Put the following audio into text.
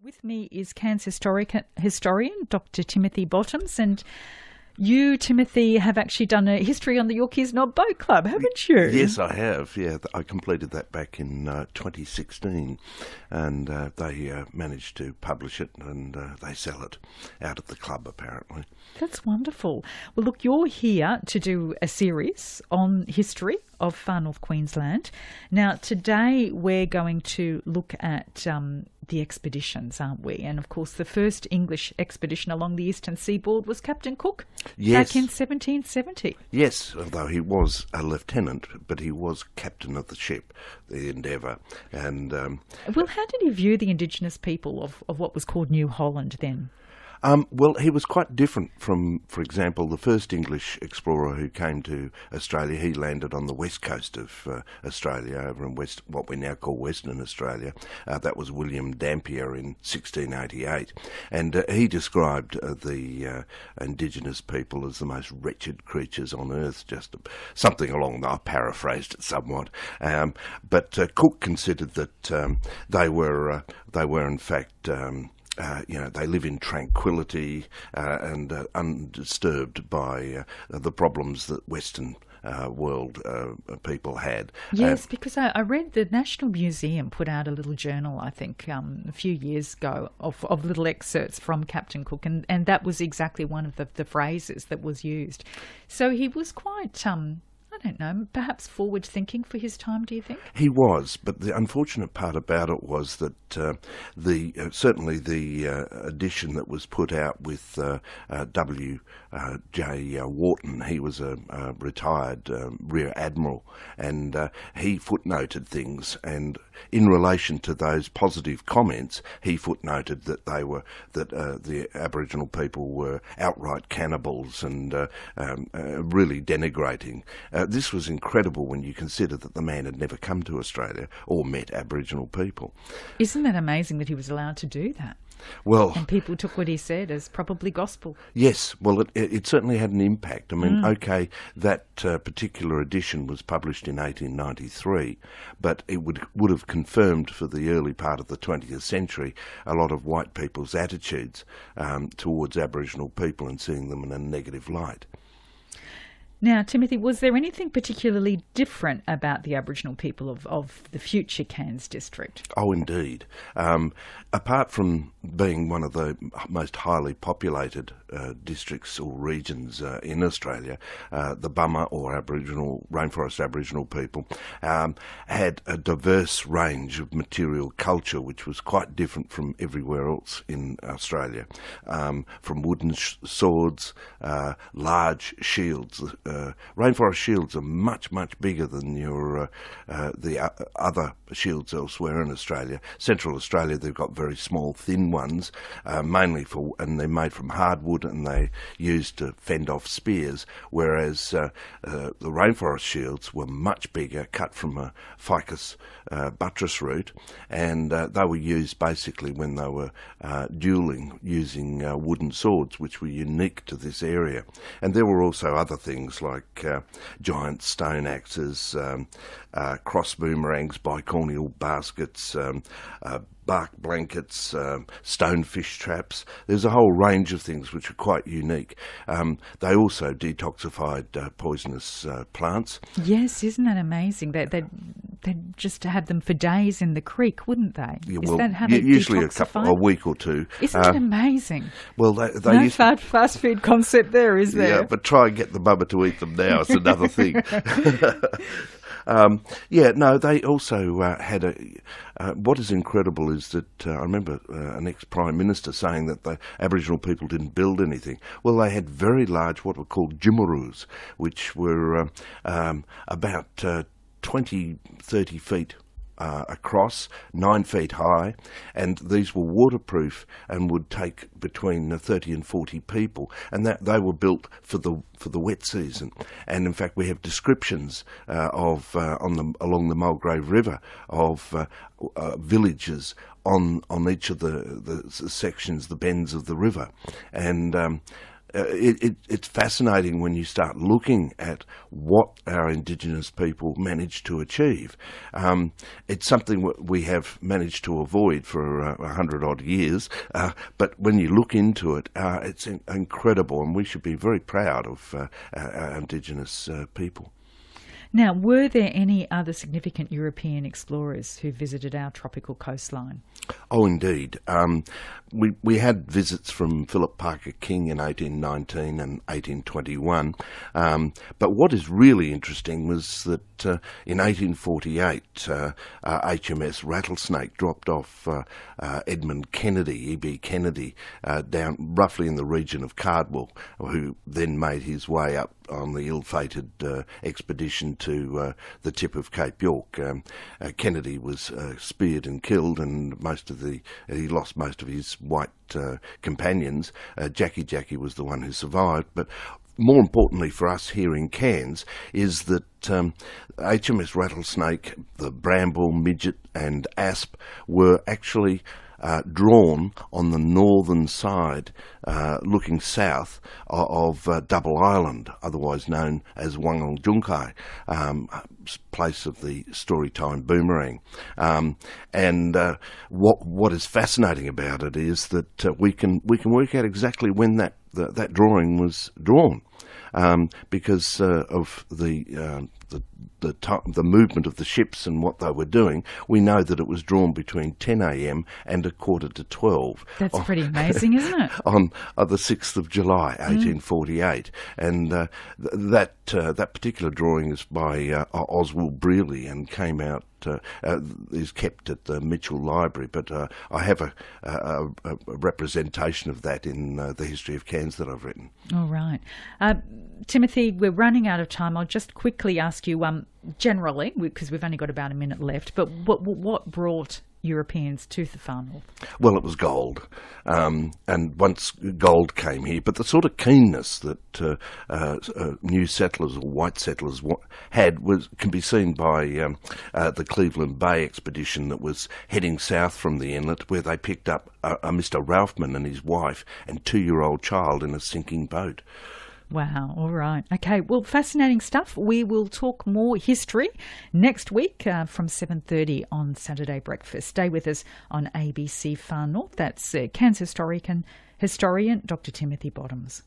With me is Cairns historian Dr. Timothy Bottoms, and you, Timothy, have actually done a history on the Yorkeys Knob Boat Club, haven't you? Yes, I have. Yeah, I completed that back in 2016, and they managed to publish it, and they sell it out of the club, apparently. That's wonderful. Well, look, you're here to do a series on history of far north Queensland. Now, today we're going to look at the expeditions, aren't we? And of course, the first English expedition along the eastern seaboard was Captain Cook back in 1770. Yes, although he was a lieutenant, but he was captain of the ship, the Endeavour. And well, how did he view the indigenous people of what was called New Holland then? Well, he was quite different from, for example, the first English explorer who came to Australia. He landed on the west coast of Australia, over in what we now call Western Australia. That was William Dampier in 1688. And he described the indigenous people as the most wretched creatures on earth, just something along I paraphrased it somewhat. But Cook considered that they were in fact... they live in tranquility and undisturbed by the problems that Western world people had. Yes, because I read the National Museum put out a little journal, I think, a few years ago of little excerpts from Captain Cook, and that was exactly one of the phrases that was used. So he was quite... I don't know, perhaps forward-thinking for his time, do you think? He was, but the unfortunate part about it was that certainly the edition that was put out with W.J. Wharton, he was a retired Rear Admiral, and he footnoted things, and in relation to those positive comments, he footnoted that the Aboriginal people were outright cannibals and really denigrating. This was incredible when you consider that the man had never come to Australia or met Aboriginal people. Isn't that amazing that he was allowed to do that? Well, and people took what he said as probably gospel. Yes, well, it certainly had an impact. I mean, okay, that particular edition was published in 1893, but it would have confirmed for the early part of the 20th century a lot of white people's attitudes towards Aboriginal people and seeing them in a negative light. Now, Timothy, was there anything particularly different about the Aboriginal people of the future Cairns district? Oh, indeed. Apart from being one of the most highly populated districts or regions in Australia, the Bummer or rainforest Aboriginal people had a diverse range of material culture which was quite different from everywhere else in Australia. From wooden swords, large shields. Rainforest shields are much bigger than the other shields elsewhere in Australia. Central Australia, they've got very small, thin ones, mainly and they're made from hardwood and they used to fend off spears, whereas the rainforest shields were much bigger, cut from a ficus buttress root, and they were used basically when they were duelling using wooden swords, which were unique to this area. And there were also other things like giant stone axes, cross boomerangs, bicornual baskets, bark blankets, stone fish traps. There's a whole range of things which are quite unique. They also detoxified poisonous plants. Yes, isn't that amazing? They'd just have them for days in the creek, wouldn't they? Yeah, Is that how they usually detoxify? a week or two. Isn't it amazing? Well, no fast food concept there, is there? Yeah, but try and get the mama to eat them now. It's another thing. They also had what is incredible is that I remember an ex-Prime Minister saying that the Aboriginal people didn't build anything. Well, they had very large, what were called jimaroos, which were about 20, 30 feet across, 9 feet high, and these were waterproof and would take between 30 and 40 people, and that they were built for the wet season. And in fact, we have descriptions along the Mulgrave River of villages on each of the sections, the bends of the river, and it's fascinating when you start looking at what our Indigenous people managed to achieve. It's something we have managed to avoid for 100-odd years, but when you look into it, it's incredible, and we should be very proud of our Indigenous people. Now, were there any other significant European explorers who visited our tropical coastline? Oh, indeed. We had visits from Philip Parker King in 1819 and 1821. But what is really interesting was that in 1848, HMS Rattlesnake dropped off Edmund Kennedy, E.B. Kennedy, down roughly in the region of Cardwell, who then made his way up on the ill-fated expedition to the tip of Cape York. Kennedy was speared and killed, and he lost most of his white companions. Jackie was the one who survived, but more importantly for us here in Cairns is that HMS Rattlesnake, the Bramble, Midget and Asp were actually drawn on the northern side, looking south of Double Island, otherwise known as Wangaljunkai, place of the Storytime boomerang. And what is fascinating about it is that we can work out exactly when that drawing was drawn, because of the movement of the ships and what they were doing. We know that it was drawn between 10 a.m. and 11:45. That's pretty amazing, isn't it? On the 6th of July, 1848. And that particular drawing is by Oswald Brearley and came out, is kept at the Mitchell Library, but I have a representation of that in the history of Cairns that I've written. All right. Timothy, we're running out of time. I'll just quickly ask you, generally, because we've only got about a minute left, but what brought Europeans to the far north? Well, it was gold, and once gold came here, but the sort of keenness that new settlers or white settlers had can be seen by the Cleveland Bay expedition that was heading south from the inlet, where they picked up a Mr. Ralphman and his wife and 2-year-old child in a sinking boat. Wow, all right. Okay, well, fascinating stuff. We will talk more history next week from 7:30 on Saturday Breakfast. Stay with us on ABC Far North. That's Cairns historian Dr. Timothy Bottoms.